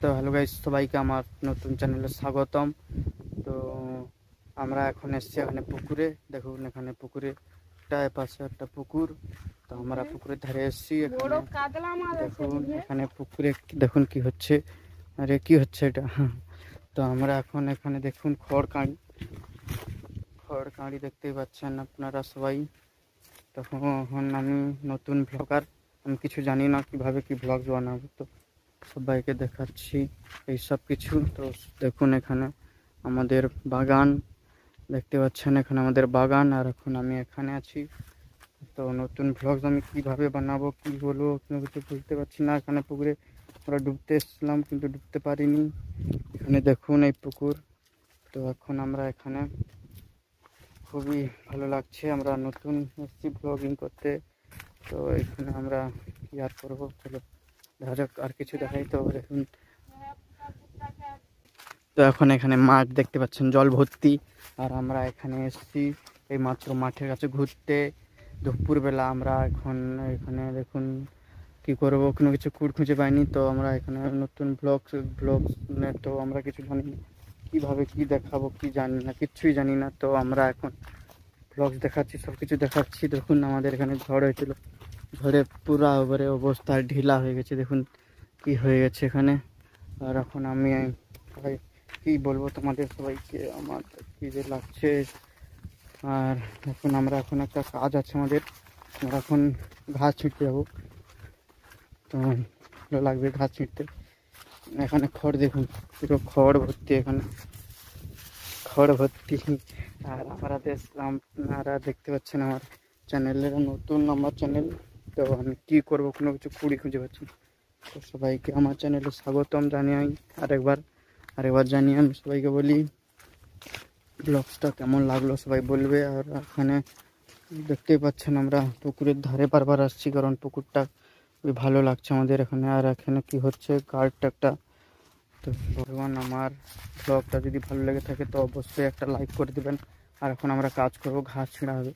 তো hello guys, সবাইকে আমার নতুন চ্যানেলে স্বাগতম। তো আমরা এখন এসেছি এখানে পুকুরে। দেখুন এখানে পুকুরে পাশে একটা পুকুর। তো আমরা পুকুরের ধারে এসেছি। দেখুন এখানে পুকুরে দেখুন কি হচ্ছে। আরে কি হচ্ছে এটা? তো আমরা এখন এখানে দেখুন খড় কাঁড়ি দেখতেই পাচ্ছেন আপনারা সবাই। তখন আমি নতুন ব্লগার, আমি কিছু জানি না কিভাবে কি ব্লগ বানাবো, তো সবাইকে দেখাচ্ছি এই সব কিছু। তো দেখুন এখানে আমাদের বাগান দেখতে পাচ্ছেন, এখানে আমাদের বাগান। আর এখন আমি এখানে আছি। তো নতুন ব্লগ আমি কিভাবে বানাবো, কি বলবো, কোনো কিছু বুঝতে পারছি না। এখানে পুকুরে আমরা ডুবতে এসেছিলাম কিন্তু ডুবতে পারিনি। এখানে দেখুন এই পুকুর। তো এখন আমরা এখানে খুবই ভালো লাগছে, আমরা নতুন এসেছি ব্লগিং করতে। তো এখানে আমরা কি আর করবো, চলো দেখা যাক। আর কিছু দেখাই তো দেখুন। তো এখন এখানে মাঠ দেখতে পাচ্ছেন জল ভর্তি। আর আমরা এখানে এসেছি এই মাত্র মাঠের কাছে ঘুরতে দুপুরবেলা। আমরা এখন এখানে দেখুন কি করবো, কোনো কিছু খুঁজে পাইনি। তো আমরা এখানে নতুন ব্লগ তো আমরা কিছু জানি না কীভাবে কি দেখাবো, কি জানি না, কিচ্ছুই জানি না। তো আমরা এখন ব্লগস দেখাচ্ছি, সব কিছু দেখাচ্ছি। দেখুন আমাদের এখানে ঝড় হয়েছিল, ঝড়ে পুরা ওপরে অবস্থা ঢিলা হয়ে গেছে, দেখুন কি হয়ে গেছে এখানে। আর এখন আমি কি বলবো তোমাদের সবাইকে, আমার কি যে লাগছে। আর এখন আমরা একটা কাজ আছে আমাদের, আমরা এখন ঘাস ছিঁড়তে যাবো। তো ভালো লাগবে ঘাস ছিঁড়তে। এখানে খড় দেখুন, পুরো খড় ভর্তি, এখানে খড় ভর্তি। আর আপনারা দেখতে পাচ্ছেন আমার চ্যানেলের নতুন আমার চ্যানেল। তো আমি কি করব, কোনো কিছু খুঁজে পাচ্ছি না। তো সবাইকে আমার চ্যানেলে স্বাগতম জানিয়ে আরেকবার জানিয়ে আমি সবাইকে বলি ব্লগসটা কেমন লাগলো সবাই বলবে। আর এখানে দেখতেই পাচ্ছেন আমরা পুকুরের ধারে বারবার আসছি, কারণ পুকুরটা খুবই ভালো লাগছে আমাদের এখানে। আর এখানে কি হচ্ছে, গার্ডটা একটা। তো ভগবান, আমার ব্লগটা যদি ভালো লেগে থাকে তো অবশ্যই একটা লাইক করে দেবেন। আর এখন আমরা কাজ করব, ঘাস ছিঁড়া হবে।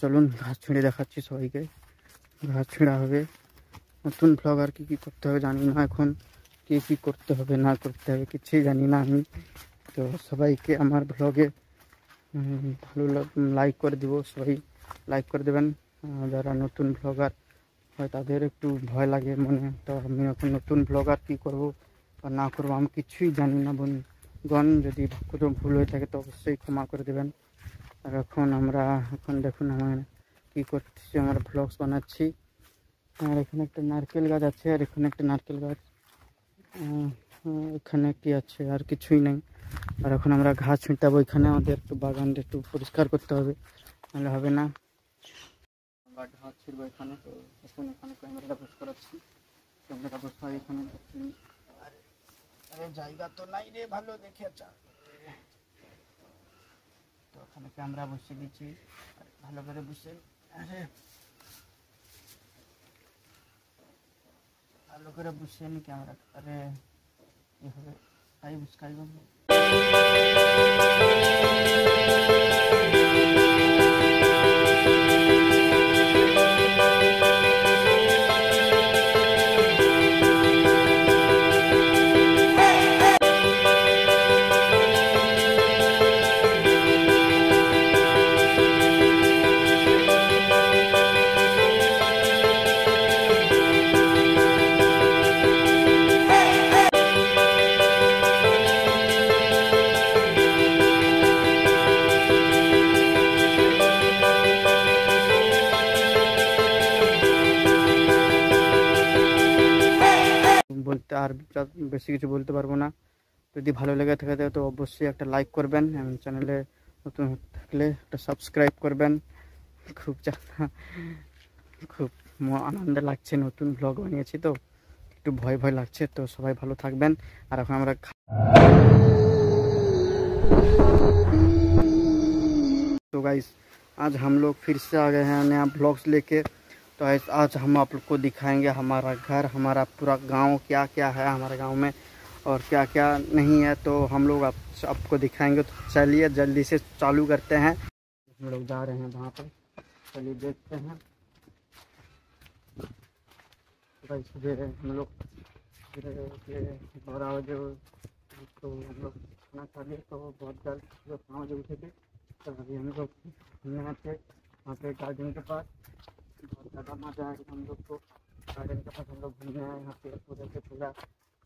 চলুন ঘাস ছিঁড়ে দেখাচ্ছি সবাইকে। ঘাস ছিঁড়া হবে, নতুন ব্লগ। আর কি করতে হবে জানি না, এখন কি করতে হবে না করতে হবে কিছুই জানি না আমি। তো সবাইকে আমার ব্লগে ভালো লাইক করে দিব, সবাই লাইক করে দেবেন। যারা নতুন ব্লগার হয় তাদের একটু ভয় লাগে মনে। তো আমি এখন নতুন ব্লগার, কি করব বা না করবো আমি কিছুই জানি না বন্ধুগণ। যদি কোনো ভুল হয়ে থাকে তো অবশ্যই ক্ষমা করে দেবেন। আর এখন দেখুন আমার কি করছি, আমার ব্লগস বানাচ্ছি। আর এখানে একটা নারকেল গাছ আছে, আর এখানে একটা নারকেল গাছ। এখানে কি আছে, আর কিছুই নেই। আর এখন আমরা ঘাস ছিঁটাবো, এখানে আমাদের একটু বাগানটা একটু পরিষ্কার করতে হবে, নাহলে হবে না। ঘাস ছিঁড়বো এখানে। তো এখন এখানে ক্যামেরাটা বসে করাচ্ছি, ক্যামেরাটা বসে এখানে। আরে জায়গা তো নাই রে ভালো দেখে। তো ওখানে ক্যামেরা বসিয়ে দিচ্ছি, ভালো করে বসে। আরে ভালো করে বসিয়ে নি ক্যামেরাটা। আরে এভাবে স্কাই বলতে, আর বেশি কিছু বলতে পারবো না। যদি ভালো লেগে থাকে তো অবশ্যই একটা লাইক করবেন, এবং চ্যানেলে নতুন থাকলে একটা সাবস্ক্রাইব করবেন। খুব আনন্দ লাগছে, নতুন ব্লগ বানিয়েছি তো একটু ভয় লাগছে। তো সবাই ভালো থাকবেন। আর এখন আমরা तो गाइस, आज हम लोग फिर से आ गए हैं नया ब्लॉग्स लेके। तो आज हम आप लोग को दिखाएंगे हमारा घर, हमारा पूरा गांव, क्या क्या है हमारे गांव में और क्या क्या नहीं है। तो हम लोग आपको दिखाएंगे। तो चलिए जल्दी से चालू करते हैं। हम लोग जा रहे हैं वहाँ पर, चलिए देखते हैं। हम लोग फिर 12 बजे तो हम लोग खाना खा लिए, तो बहुत जल्द जो 5 बजे उठे थे। तो अभी हम लोग घूमने आए थे वहाँ पे गार्डन के पास। बहुत ज़्यादा मज़ा आया हम लोग को। गार्डन के पास हम लोग घूमने आए, यहाँ पे पूरे से पूरा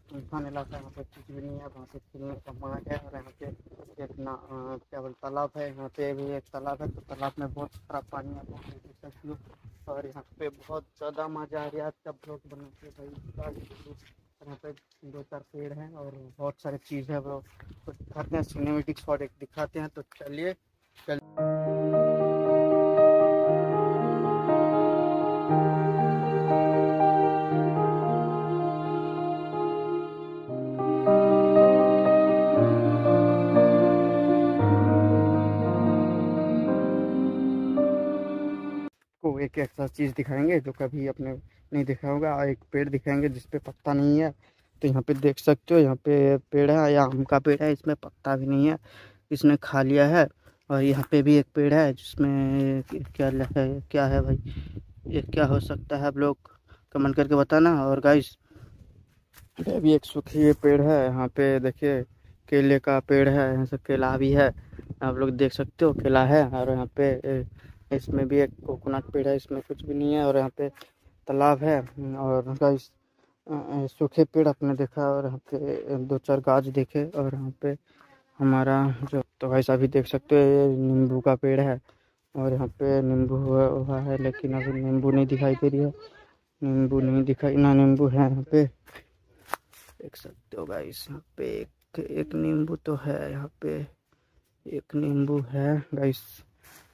सुनसान इलाका है, यहाँ पे कुछ भी नहीं है। वहाँ पे खेलने का मार्ग है, और यहाँ पे एक क्या बोलते तालाब है। यहाँ पे भी एक तालाब है, तो तालाब में बहुत सारा पानी है, बहुत देख सकते हो। और यहाँ पे बहुत ज़्यादा मज़ा आ रहा है, सब लोग बनाते भाई। यहाँ पे 2-4 पेड़ हैं और बहुत सारी चीज़ है, वो कुछ दिखाते हैं, सिनेमेटिक शॉट एक दिखाते हैं। तो चलिए को एक ऐसा चीज़ दिखाएंगे जो कभी आपने नहीं देखा होगा। एक पेड़ दिखाएंगे जिसपे पत्ता नहीं है। तो यहाँ पे देख सकते हो, यहाँ पे पेड़ है, या आम का पेड़ है, इसमें पत्ता भी नहीं है, इसने खा लिया है। और यहाँ पे भी एक पेड़ है जिसमें क्या है भाई, ये क्या हो सकता है, आप लोग कमेंट करके बताना। और गाइस, ये भी एक सूखी पेड़ है, यहाँ पे देखिए केले का पेड़ है, यहाँ से केला भी है, आप लोग देख सकते हो केला है। और यहाँ पे इसमें भी एक कोकोनट पेड़ है, इसमें कुछ भी नहीं है। और यहाँ पे तालाब है। और गाइस, सूखे पेड़ आपने देखा, और यहाँ पे 2-4 गाछ देखे। और यहाँ पे हमारा जो, तो गाइस अभी देख सकते हो ये नींबू का पेड़ है, और यहाँ पे नींबू हुआ है, लेकिन अभी नींबू नहीं दिखाई दे रही है, नींबू नहीं दिखाई ना, नींबू है यहाँ पे देख सकते हो गाइस। यहाँ पे एक नींबू तो है, यहाँ पे एक नींबू है गाइस।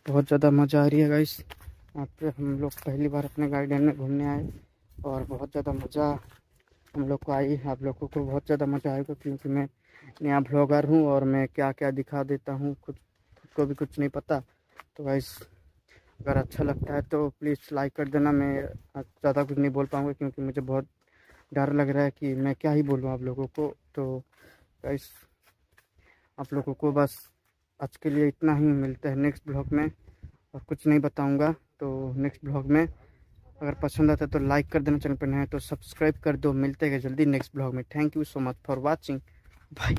बहुत ज़्यादा मज़ा आ रही है गाइस, यहाँ पे हम लोग पहली बार अपने गार्डन में घूमने आए, और बहुत ज़्यादा मज़ा हम लोग को आई। आप लोगों को बहुत ज़्यादा मज़ा आएगा, क्योंकि मैं नया ब्लॉगर हूँ और मैं क्या क्या दिखा देता हूँ, खुद को भी कुछ नहीं पता। तो गाइस, अगर अच्छा लगता है तो प्लीज़ लाइक कर देना। मैं ज़्यादा कुछ नहीं बोल पाऊँगा, क्योंकि मुझे बहुत डर लग रहा है कि मैं क्या ही बोलूँ आप लोगों को। तो गाइस, आप लोगों को बस आज के लिए इतना ही, मिलते हैं नेक्स्ट ब्लॉग में, और कुछ नहीं बताऊंगा। तो नेक्स्ट ब्लॉग में अगर पसंद आता है तो लाइक कर देना, चैनल पर नया है तो सब्सक्राइब कर दो। मिलते हैं जल्दी नेक्स्ट ब्लॉग में। Thank you so much for watching, bye.